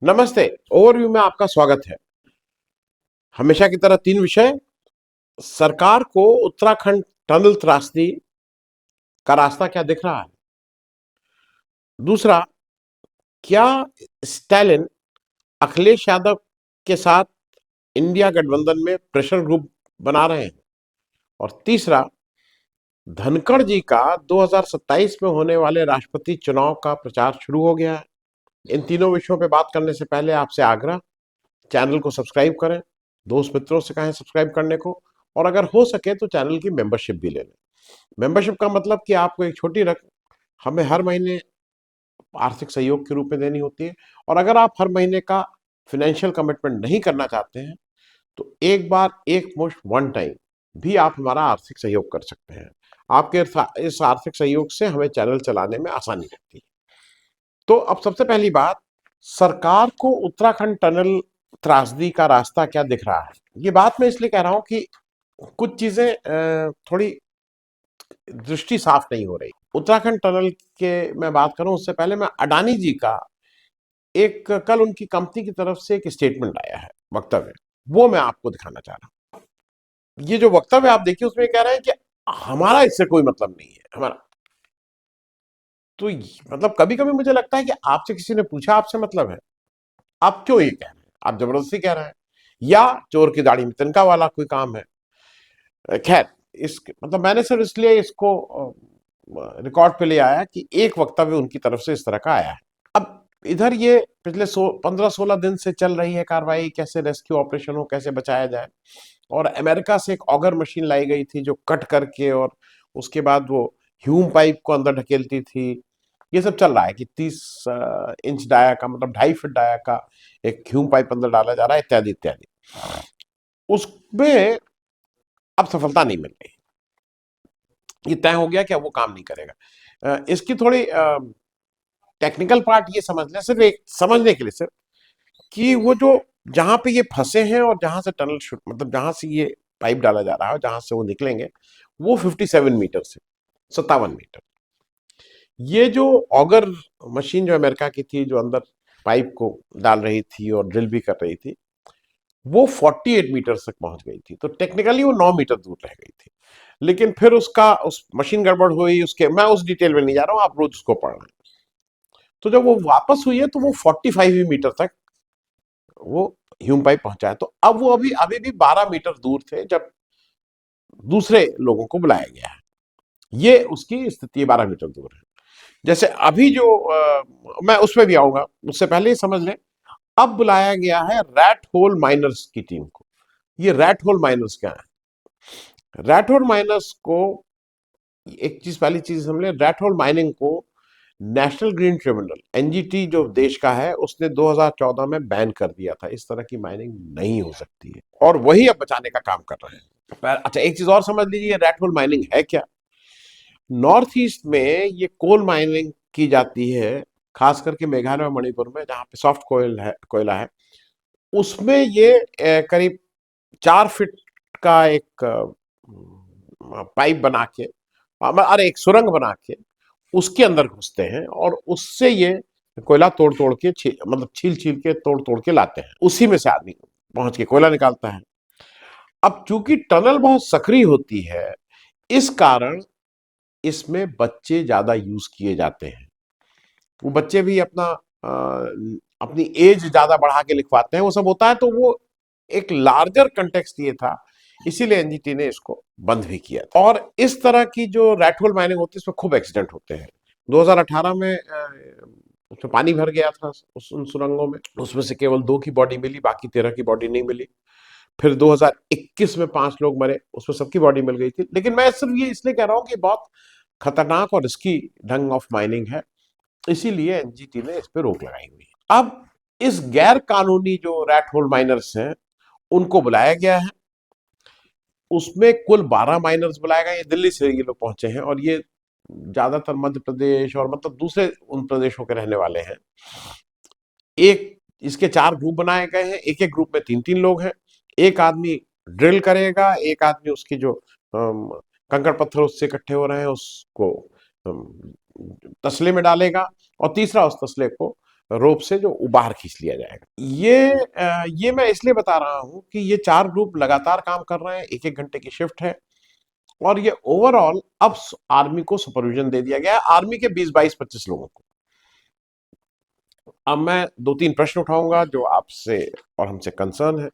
नमस्ते। ओवरव्यू में आपका स्वागत है। हमेशा की तरह तीन विषय। सरकार को उत्तराखंड टनल त्रासदी का रास्ता क्या दिख रहा है। दूसरा, क्या स्टालिन अखिलेश यादव के साथ इंडिया गठबंधन में प्रेशर ग्रुप बना रहे हैं। और तीसरा, धनखड़ जी का 2027 में होने वाले राष्ट्रपति चुनाव का प्रचार शुरू हो गया है। इन तीनों विषयों पे बात करने से पहले आपसे आग्रह, चैनल को सब्सक्राइब करें, दोस्त मित्रों से कहें सब्सक्राइब करने को, और अगर हो सके तो चैनल की मेंबरशिप भी ले लें। मेंबरशिप का मतलब कि आपको एक छोटी रकम हमें हर महीने आर्थिक सहयोग के रूप में देनी होती है, और अगर आप हर महीने का फाइनेंशियल कमिटमेंट नहीं करना चाहते हैं तो एक बार एक मुश्त वन टाइम भी आप हमारा आर्थिक सहयोग कर सकते हैं। आपके इस आर्थिक सहयोग से हमें चैनल चलाने में आसानी रहती है। तो अब सबसे पहली बात, सरकार को उत्तराखंड टनल त्रासदी का रास्ता क्या दिख रहा है। ये बात मैं इसलिए कह रहा हूं कि कुछ चीजें थोड़ी दृष्टि साफ नहीं हो रही। उत्तराखंड टनल के मैं बात करूं उससे पहले मैं अडानी जी का एक कल उनकी कंपनी की तरफ से एक स्टेटमेंट आया है, वक्तव्य, वो मैं आपको दिखाना चाह रहा हूं। ये जो वक्तव्य आप देखिए उसमें कह रहे हैं कि हमारा इससे कोई मतलब नहीं है हमारा। तो मतलब कभी कभी मुझे लगता है कि आपसे किसी ने पूछा आपसे मतलब है, आप क्यों ये कह रहे हैं, आप जबरदस्ती कह रहे हैं, या चोर की दाढ़ी में तिनका वाला कोई काम है। खैर, इस मतलब मैंने सिर्फ इसलिए इसको रिकॉर्ड पे ले आया कि एक वक्तव्य उनकी तरफ से इस तरह का आया है। अब इधर ये पिछले 15-16 दिन से चल रही है कार्रवाई, कैसे रेस्क्यू ऑपरेशन हो, कैसे बचाया जाए। और अमेरिका से एक ऑगर मशीन लाई गई थी जो कट करके और उसके बाद वो ह्यूम पाइप को अंदर ढकेलती थी। ये सब चल रहा है कि 30 इंच डाया का, मतलब 2.5 फीट डाया का एक ह्यूम पाइप अंदर डाला जा रहा है, इत्यादि इत्यादि। उसमें अब सफलता नहीं मिल रही। ये तय हो गया कि अब वो काम नहीं करेगा। इसकी थोड़ी टेक्निकल पार्ट ये समझ लें, सिर्फ एक समझने के लिए सिर्फ, कि वो जो जहां पे ये फंसे हैं और जहां से टनल मतलब जहां से ये पाइप डाला जा रहा है, जहां से वो निकलेंगे, वो 57 मीटर से 57 मीटर। ये जो ऑगर मशीन जो अमेरिका की थी, जो अंदर पाइप को डाल रही थी और ड्रिल भी कर रही थी, वो 48 मीटर तक पहुंच गई थी। तो टेक्निकली वो 9 मीटर दूर रह गई थी। लेकिन फिर उसका उस मशीन गड़बड़ हुई, उसके मैं उस डिटेल में नहीं जा रहा हूं, आप रोज उसको पढ़ रहे हैं। तो जब वो वापस हुई है तो वो 45 मीटर तक वो ह्यूम पाइप पहुंचा है। तो अब वो अभी अभी भी 12 मीटर दूर थे जब दूसरे लोगों को बुलाया गया है। ये उसकी स्थिति 12 मीटर दूर है। जैसे अभी जो मैं उसमें भी आऊंगा, उससे पहले ही समझ लें, अब बुलाया गया है रैट होल माइनर्स की टीम को। ये रैट होल माइनर्स क्या है। रैट होल माइनर्स को एक चीज, पहली चीज समझ लें, रैट होल माइनिंग को नेशनल ग्रीन ट्रिब्यूनल एनजीटी जो देश का है, उसने 2014 में बैन कर दिया था। इस तरह की माइनिंग नहीं हो सकती है, और वही अब बचाने का काम कर रहे हैं। अच्छा, एक चीज और समझ लीजिए, रैट होल माइनिंग है क्या। नॉर्थ ईस्ट में ये कोल माइनिंग की जाती है, खास करके मेघालय और मणिपुर में, जहां पे सॉफ्ट कोयला है। उसमें ये करीब 4 फीट का एक पाइप बना के, अरे एक सुरंग बना के उसके अंदर घुसते हैं, और उससे ये कोयला तोड़ तोड़ के मतलब छील छील के तोड़ तोड़ के लाते हैं। उसी में से आदमी पहुंच के कोयला निकालता है। अब चूंकि टनल बहुत सक्रिय होती है, इस कारण इसमें बच्चे ज्यादा यूज किए जाते हैं। वो बच्चे भी अपनी एज ज्यादा बढ़ा के लिखवाते हैं, वो सब होता है। तो वो एक लार्जर कंटेक्स्ट ये था, इसीलिए एनजीटी ने इसको बंद भी किया। और इस तरह की जो रैट होल माइनिंग होती है, इसमें खूब एक्सीडेंट होते हैं। 2018 में उसमें पानी भर गया था उन सुरंगों में, उसमें से केवल 2 की बॉडी मिली, बाकी 13 की बॉडी नहीं मिली। फिर 2021 में 5 लोग मरे, उसमें सबकी बॉडी मिल गई थी। लेकिन मैं सिर्फ ये इसलिए कह रहा हूं कि बहुत खतरनाक और रिस्की ढंग ऑफ माइनिंग है, इसीलिए एनजीटी ने इस पे रोक लगाई हुई है। अब इस गैर कानूनी जो रैट होल माइनर्स हैं, उनको बुलाया गया है। उसमें कुल 12 माइनर्स बुलाए गए। ये दिल्ली से ये लोग पहुंचे हैं, और ये ज्यादातर मध्य प्रदेश और मतलब दूसरे उन प्रदेशों के रहने वाले हैं। एक इसके 4 ग्रुप बनाए गए हैं, एक एक ग्रुप में 3-3 लोग हैं। एक आदमी ड्रिल करेगा, एक आदमी उसकी जो कंकड़ पत्थर उससे इकट्ठे हो रहे हैं उसको अम, तसले में डालेगा, और तीसरा उस तसले को रोप से जो बाहर खींच लिया जाएगा। ये मैं इसलिए बता रहा हूं कि ये 4 ग्रुप लगातार काम कर रहे हैं, 1-1 घंटे की शिफ्ट है, और ये ओवरऑल अब आर्मी को सुपरविजन दे दिया गया है, आर्मी के 20-22-25 लोगों को। अब मैं 2-3 प्रश्न उठाऊंगा जो आपसे और हमसे कंसर्न है।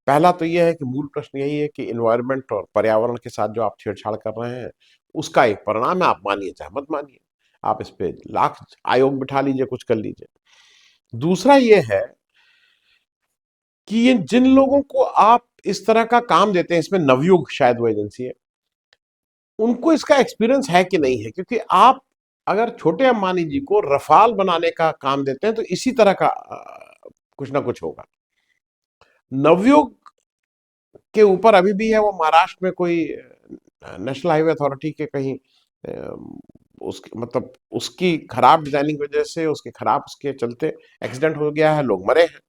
पहला तो यह है कि मूल प्रश्न यही है कि इन्वायरमेंट और पर्यावरण के साथ जो आप छेड़छाड़ कर रहे हैं, उसका एक परिणाम है, आप मानिए चाहे मत मानिए। आप इस पे लाख आयोग बिठा लीजिए, कुछ कर लीजिए। दूसरा ये है कि ये जिन लोगों को आप इस तरह का काम देते हैं, इसमें नवयुग शायद वो एजेंसी है, उनको इसका एक्सपीरियंस है कि नहीं है, क्योंकि आप अगर छोटे अंबानी जी को रफाल बनाने का काम देते हैं तो इसी तरह का कुछ ना कुछ होगा। नवयुग के ऊपर अभी भी है, वो महाराष्ट्र में कोई नेशनल हाईवे अथॉरिटी के कहीं उसकी मतलब उसकी खराब डिजाइनिंग की वजह से, उसके खराब उसके चलते एक्सीडेंट हो गया है, लोग मरे हैं।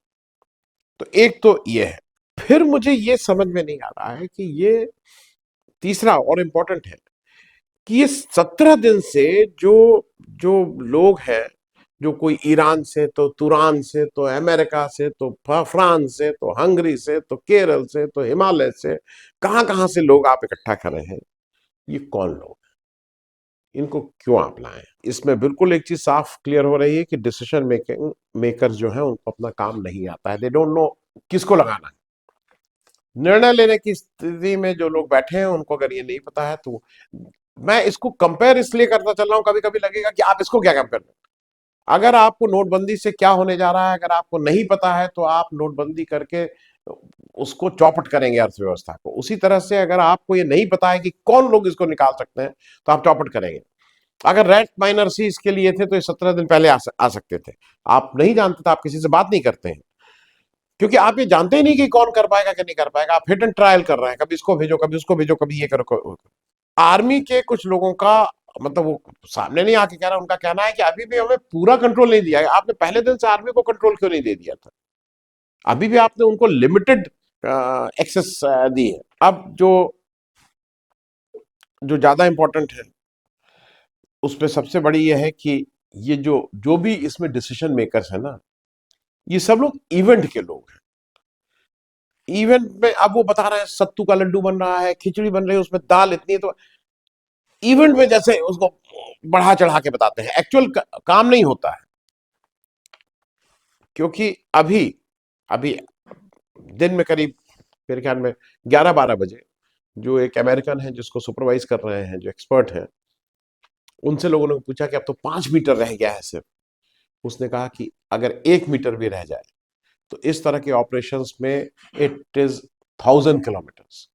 तो एक तो ये है। फिर मुझे ये समझ में नहीं आ रहा है कि ये तीसरा और इम्पोर्टेंट है कि ये 17 दिन से जो जो लोग हैं, जो कोई ईरान से, तो तुरान से, तो अमेरिका से, तो फ्रांस से, तो हंगरी से, तो केरल से, तो हिमालय से, कहां कहां से लोग आप इकट्ठा कर रहे हैं। ये कौन लोग, इनको क्यों आप लाए? इसमें बिल्कुल एक चीज साफ क्लियर हो रही है कि डिसीजन मेकिंग मेकर जो है उनको अपना काम नहीं आता है, दे डोंट नो किसको लगाना है। निर्णय लेने की स्थिति में जो लोग बैठे हैं उनको अगर ये नहीं पता है तो मैं इसको कंपेयर इसलिए करता चल रहा हूं, कभी कभी लगेगा कि आप इसको क्या कंपेयर करें। अगर आपको नोटबंदी से क्या होने जा रहा है अगर आपको नहीं पता है, तो आप नोटबंदी करके उसको चौपट करेंगे अर्थव्यवस्था को। उसी तरह से अगर आपको ये नहीं पता है कि कौन लोग इसको निकाल सकते हैं, तो आप चौपट करेंगे। अगर रेड माइनर सी इसके लिए थे तो ये 17 दिन पहले आ सकते थे। आप नहीं जानते, तो आप किसी से बात नहीं करते हैं, क्योंकि आप ये जानते ही नहीं कि कौन कर पाएगा कि नहीं कर पाएगा। आप हिट एंड ट्रायल कर रहे हैं, कभी इसको भेजो, कभी उसको भेजो, कभी ये करो। आर्मी के कुछ लोगों का मतलब वो सामने नहीं आके कह रहा, उनका कहना है कि अभी भी हमें पूरा कंट्रोल नहीं दिया है। आपने पहले दिन से आर्मी को कंट्रोल क्यों नहीं दे दिया था? अभी भी आपने उनको लिमिटेड एक्सेस दी है। अब जो जो ज्यादा इंपॉर्टेंट है उसमें सबसे बड़ी यह है कि ये जो जो भी इसमें डिसीजन मेकर्स है ना, ये सब लोग इवेंट के लोग हैं। इवेंट में अब वो बता रहे हैं सत्तू का लड्डू बन रहा है, खिचड़ी बन रही है, उसमें दाल इतनी है, तो इवेंट में जैसे उसको बढ़ा चढ़ा के बताते हैं, एक्चुअल काम नहीं होता है। क्योंकि अभी अभी दिन में करीब मेरे ख्याल में 11-12 बजे जो एक अमेरिकन है जिसको सुपरवाइज कर रहे हैं, जो एक्सपर्ट हैं, उनसे लोगों ने पूछा कि अब तो 5 मीटर रह गया है सिर्फ। उसने कहा कि अगर 1 मीटर भी रह जाए तो इस तरह के ऑपरेशंस में इट इज 1000 किलोमीटर्स।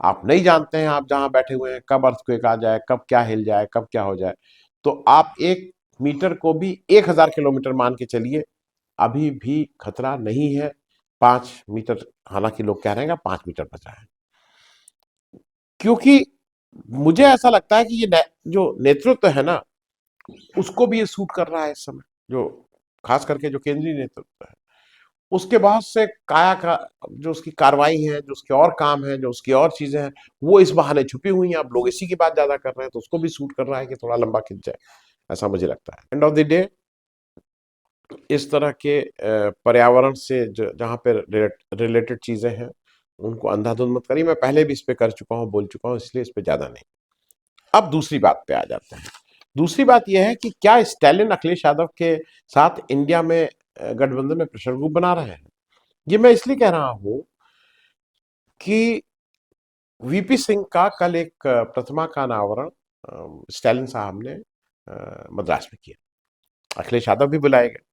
आप नहीं जानते हैं, आप जहां बैठे हुए हैं, कब अर्थक्वेक आ जाए, कब क्या हिल जाए, कब क्या हो जाए। तो आप 1 मीटर को भी 1000 किलोमीटर मान के चलिए, अभी भी खतरा नहीं है। 5 मीटर, हालांकि लोग कह रहे हैं 5 मीटर बचा है। क्योंकि मुझे ऐसा लगता है कि ये जो नेतृत्व है ना, उसको भी ये सूट कर रहा है इस समय, जो खास करके जो केंद्रीय नेतृत्व है, उसके बहुत से काया का जो उसकी कार्रवाई है, जो उसके और काम है, जो उसकी और चीजें हैं, वो इस बहाने छुपी हुई हैं। अब लोग इसी की बात ज्यादा कर रहे हैं, तो उसको भी सूट कर रहा है कि थोड़ा लंबा खिंच जाए, ऐसा मुझे लगता है। एंड ऑफ द डे इस तरह के पर्यावरण से जहां पे रिलेटेड चीजें हैं, उनको अंधाधुंध मत करिए। मैं पहले भी इस पे कर चुका हूं, बोल चुका हूं, इसलिए इस पे ज्यादा नहीं। अब दूसरी बात पे आ जाते हैं। दूसरी बात यह है कि क्या स्टालिन अखिलेश यादव के साथ इंडिया में गठबंधन में प्रेशर ग्रुप बना रहे हैं? ये मैं इसलिए कह रहा हूं कि वीपी सिंह का कल एक प्रतिमा का अनावरण स्टालिन साहब ने मद्रास में किया, अखिलेश यादव भी बुलाए गए।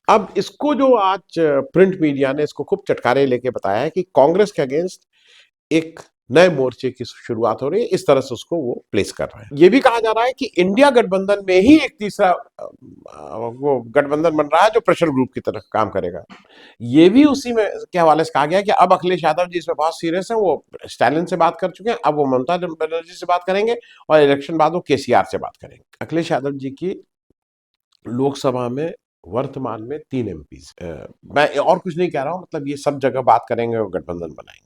अब इसको जो आज प्रिंट मीडिया ने इसको खूब चटकारे लेके बताया है कि कांग्रेस के अगेंस्ट एक नए मोर्चे की शुरुआत हो रही है, इस तरह से उसको वो प्लेस कर रहे हैं। ये भी कहा जा रहा है कि इंडिया गठबंधन में ही एक तीसरा वो गठबंधन बन रहा है जो प्रेशर ग्रुप की तरह काम करेगा। ये भी उसी में के हवाले से कहा गया कि अब अखिलेश यादव जी इसमें बहुत सीरियस है, वो स्टालिन से बात कर चुके हैं, अब वो ममता बनर्जी से बात करेंगे, और इलेक्शन बाद वो केसीआर से बात करेंगे। अखिलेश यादव जी की लोकसभा में वर्तमान में 3 एमपीज, मैं और कुछ नहीं कह रहा हूं, मतलब ये सब जगह बात करेंगे और गठबंधन बनाएंगे।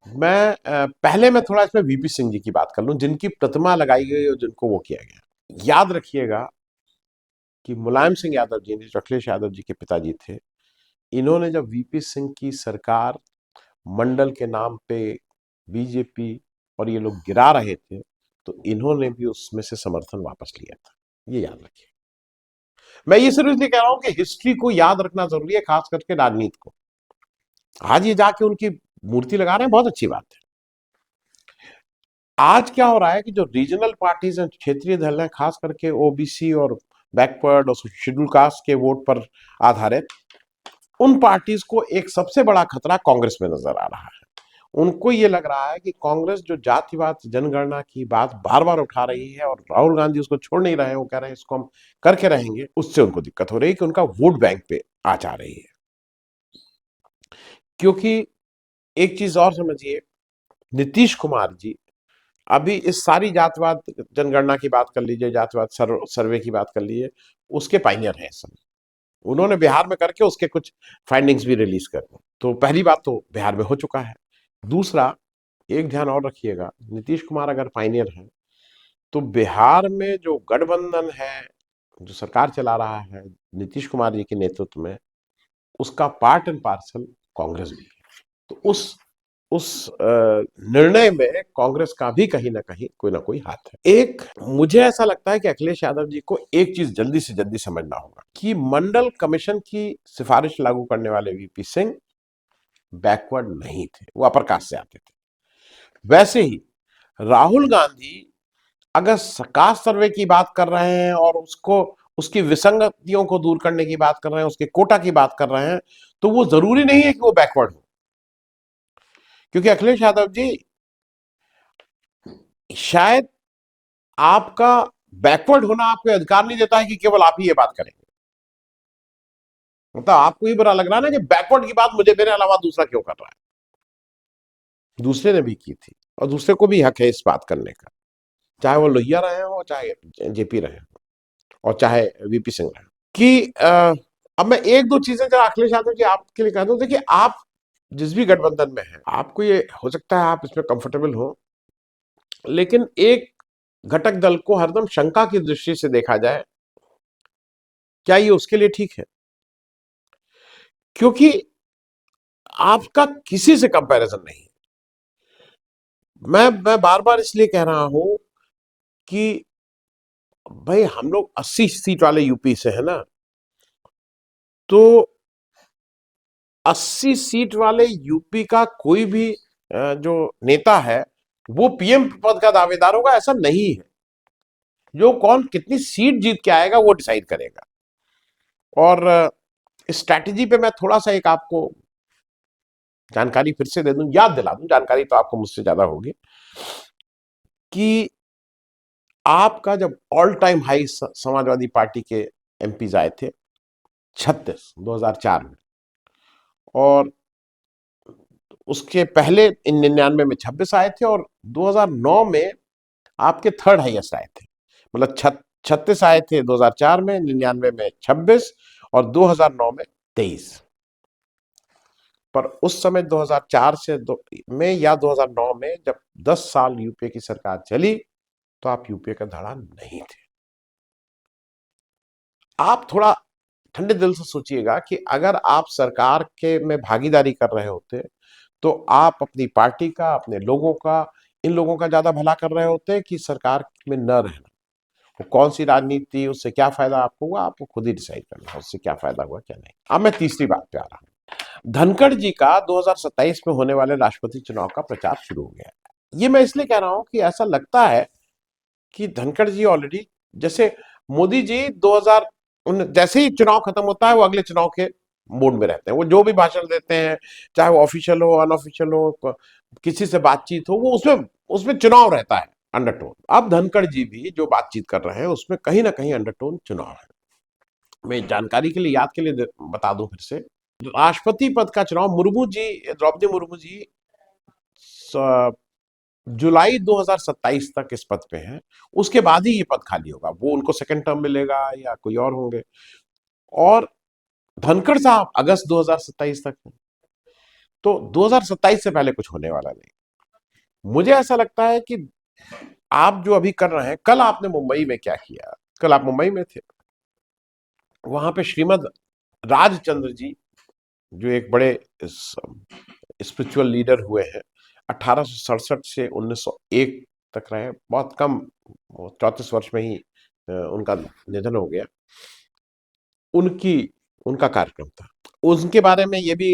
मैं पहले मैं थोड़ा इसमें वीपी सिंह जी की बात कर लूं, जिनकी प्रतिमा लगाई गई और जिनको वो किया गया। याद रखिएगा कि मुलायम सिंह यादव जी ने, जो अखिलेश यादव जी के पिताजी थे, इन्होंने जब वीपी सिंह की सरकार मंडल के नाम पे बीजेपी और ये लोग गिरा रहे थे, तो इन्होंने भी उसमें से समर्थन वापस लिया था। ये याद रखिए। मैं ये सिर्फ इसलिए कह रहा हूं कि हिस्ट्री को याद रखना जरूरी है, खास करके राजनीति को। आज ये जाके उनकी मूर्ति लगा रहे हैं, बहुत अच्छी बात है। आज क्या हो रहा है कि जो रीजनल पार्टीज हैं, क्षेत्रीय दल हैं, खास करके ओबीसी और बैकवर्ड और शेड्यूल कास्ट के वोट पर आधारित, उन पार्टीज को एक सबसे बड़ा खतरा कांग्रेस में नजर आ रहा है। उनको ये लग रहा है कि कांग्रेस जो जातिवाद जनगणना की बात बार बार उठा रही है और राहुल गांधी उसको छोड़ नहीं रहे हैं, वो कह रहे हैं इसको हम करके रहेंगे, उससे उनको दिक्कत हो रही है कि उनका वोट बैंक पे आ जा रही है। क्योंकि एक चीज और समझिए, नीतीश कुमार जी अभी इस सारी जातिवाद जनगणना की बात कर लीजिए, जातिवाद सर्वे की बात कर लीजिए, उसके पाइनियर हैं इस समय। उन्होंने बिहार में करके उसके कुछ फाइंडिंग्स भी रिलीज कर दी। तो पहली बात तो बिहार में हो चुका है। दूसरा, एक ध्यान और रखिएगा, नीतीश कुमार अगर पाइनियर हैं, तो बिहार में जो गठबंधन है, जो सरकार चला रहा है नीतीश कुमार जी के नेतृत्व में, उसका पार्ट एंड पार्सल कांग्रेस भी है। तो उस निर्णय में कांग्रेस का भी कहीं ना कहीं कोई ना कोई हाथ है। एक मुझे ऐसा लगता है कि अखिलेश यादव जी को एक चीज जल्दी से जल्दी समझना होगा कि मंडल कमीशन की सिफारिश लागू करने वाले वीपी सिंह बैकवर्ड नहीं थे, वो अपर कास्ट से आते थे। वैसे ही राहुल गांधी अगर कास्ट सर्वे की बात कर रहे हैं और उसको, उसकी विसंगतियों को दूर करने की बात कर रहे हैं, उसके कोटा की बात कर रहे हैं, तो वो जरूरी नहीं है कि वो बैकवर्ड हो। क्योंकि अखिलेश यादव जी, शायद आपका बैकवर्ड होना आपको अधिकार नहीं देता है कि केवल आप ही ये बात करेंगे। मतलब आपको ये बुरा लग रहा है ना कि बैकवर्ड की बात मुझे, मेरे अलावा दूसरा क्यों कर रहा है। दूसरे ने भी की थी और दूसरे को भी हक है इस बात करने का, चाहे वो लोहिया रहे हो, चाहे जेपी रहे हो, और चाहे वीपी सिंह रहे हो। कि अब मैं एक दो चीजें जरा अखिलेश यादव जी आपके लिए कह दूं। देखिए, आप जिस भी गठबंधन में हैं, आपको ये हो सकता है आप इसमें कंफर्टेबल हो, लेकिन एक घटक दल को हरदम शंका की दृष्टि से देखा जाए, क्या ये उसके लिए ठीक है? क्योंकि आपका किसी से कंपैरिजन नहीं। मैं बार बार इसलिए कह रहा हूं कि भाई हम लोग 80 सीट वाले यूपी से है ना, तो 80 सीट वाले यूपी का कोई भी जो नेता है वो पीएम पद का दावेदार होगा, ऐसा नहीं है। जो कौन कितनी सीट जीत के आएगा वो डिसाइड करेगा। और स्ट्रैटेजी पे मैं थोड़ा सा एक आपको जानकारी फिर से दे दूं, याद दिला दूं, जानकारी तो आपको मुझसे ज्यादा होगी, कि आपका जब all time high Samajwadi party के एमपीज आए थे 36 2004 में, और उसके पहले इन 99 में 26 आए थे, और 2009 में आपके थर्ड हाईएस्ट आए थे। मतलब 36 आए थे 2004 में, 99 में 26, और 2009 में 23। पर उस समय 2004 से में या 2009 में जब 10 साल यूपीए की सरकार चली, तो आप यूपीए का धड़ा नहीं थे। आप थोड़ा ठंडे दिल से सोचिएगा कि अगर आप सरकार के में भागीदारी कर रहे होते, तो आप अपनी पार्टी का, अपने लोगों का, इन लोगों का ज्यादा भला कर रहे होते कि सरकार में न रहना। वो कौन सी राजनीति, उससे क्या फायदा आपको हुआ, आपको खुद ही डिसाइड करना है उससे क्या फायदा हुआ क्या नहीं। अब मैं तीसरी बात पे आ रहा हूं। धनखड़ जी का 2027 में होने वाले राष्ट्रपति चुनाव का प्रचार शुरू हो गया है। ये मैं इसलिए कह रहा हूं कि ऐसा लगता है कि धनखड़ जी ऑलरेडी, जैसे मोदी जी 2000 जैसे ही चुनाव खत्म होता है वो अगले चुनाव के मूड में रहते हैं। वो जो भी भाषण देते हैं, चाहे वो ऑफिशियल हो, अनऑफिशियल हो, किसी से बातचीत हो, वो उसमें उसमें चुनाव रहता है, अंडरटोन। अब धनखड़ जी भी जो बातचीत कर रहे हैं उसमें कहीं ना कहीं अंडरटोन चुनाव है। मैं जानकारी के लिए, याद के लिए बता दूं फिर से, राष्ट्रपति पद का चुनाव मुर्मू जी, द्रौपदी मुर्मू जी जुलाई 2027 तक इस पद पे हैं। उसके बाद ही ये पद खाली होगा, वो उनको सेकंड टर्म मिलेगा या कोई और होंगे। और धनखड़ साहब अगस्त 2027 तक हैं। तो 2027 से पहले कुछ होने वाला नहीं। मुझे ऐसा लगता है कि आप जो अभी कर रहे हैं, कल आपने मुंबई में क्या किया? कल आप मुंबई में थे, वहां पे श्रीमद राजचंद्र जी, जो एक बड़े स्पिरिचुअल लीडर हुए हैं, 1867 से 1901 तक रहे, बहुत कम 34 वर्ष में ही उनका निधन हो गया। उनकी उनका कार्यक्रम था। उनके बारे में ये भी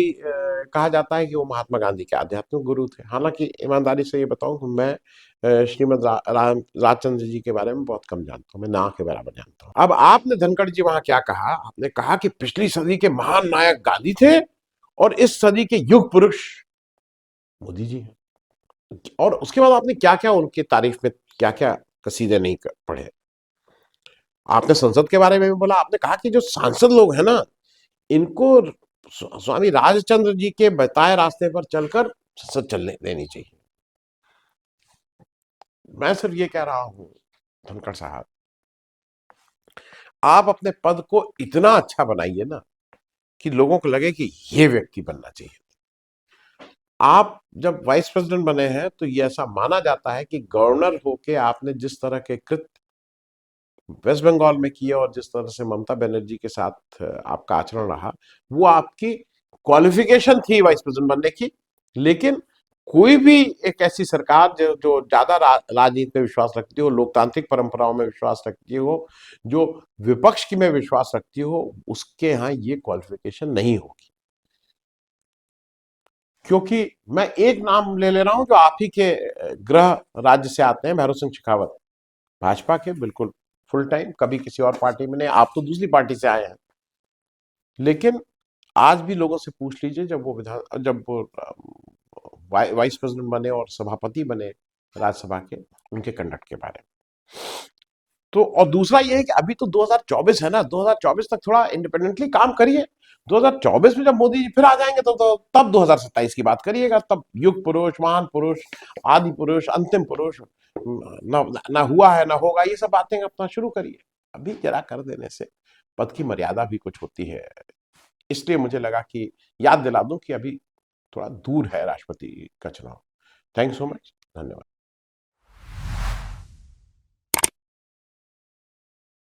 कहा जाता है कि वो महात्मा गांधी के आध्यात्मिक गुरु थे। हालांकि ईमानदारी से ये बताऊं कि मैं श्रीमद राजचंद्र जी के बारे में बहुत कम जानता हूं, मैं ना के बराबर जानता हूं। अब आपने धनखड़ जी वहां क्या कहा, आपने कहा कि पिछली सदी के महान नायक गांधी थे और इस सदी के युग पुरुष मोदी जी हैं। और उसके बाद आपने क्या क्या उनकी तारीफ में क्या क्या कसीदे नहीं पढ़े। आपने संसद के बारे में भी बोला, आपने कहा कि जो सांसद लोग हैं ना, इनको स्वामी राजचंद्र जी के बताए रास्ते पर चलकर संसद चलने देनी चाहिए। मैं सिर्फ ये कह रहा हूं धनखड़ साहब, आप अपने पद को इतना अच्छा बनाइए ना कि लोगों को लगे कि ये व्यक्ति बनना चाहिए। आप जब वाइस प्रेसिडेंट बने हैं तो ये ऐसा माना जाता है कि गवर्नर होके आपने जिस तरह के कृत्य वेस्ट बंगाल में किए और जिस तरह से ममता बनर्जी के साथ आपका आचरण रहा, वो आपकी क्वालिफिकेशन थी वाइस प्रेसिडेंट बनने की। लेकिन कोई भी एक ऐसी सरकार जो ज्यादा राजनीति में विश्वास रखती हो, लोकतांत्रिक परंपराओं में विश्वास रखती हो, जो विपक्ष की में विश्वास रखती हो, उसके यहाँ ये क्वालिफिकेशन नहीं होगी। क्योंकि मैं एक नाम ले रहा हूं जो आप ही के गृह राज्य से आते हैं, भैरव सिंह शेखावत, भाजपा के बिल्कुल फुल टाइम, कभी किसी और पार्टी में नहीं। आप तो दूसरी पार्टी से आए हैं, लेकिन आज भी लोगों से पूछ लीजिए, जब वो वाइस प्रेसिडेंट बने और सभापति बने राज्यसभा के, उनके कंडक्ट के बारे में। तो और दूसरा ये है कि अभी तो 2024 है ना, 2024 तक थोड़ा इंडिपेंडेंटली काम करिए। 2024 में जब मोदी जी फिर आ जाएंगे तो तब 2027 की बात करिएगा। तब युग पुरुष, महान पुरुष, आदि पुरुष, अंतिम पुरुष, ना हुआ है ना होगा, ये सब बातें अपना शुरू करिए। अभी जरा कर देने से पद की मर्यादा भी कुछ होती है। इसलिए मुझे लगा कि याद दिला दूं कि अभी थोड़ा दूर है राष्ट्रपति का चुनाव। थैंक यू सो मच, धन्यवाद।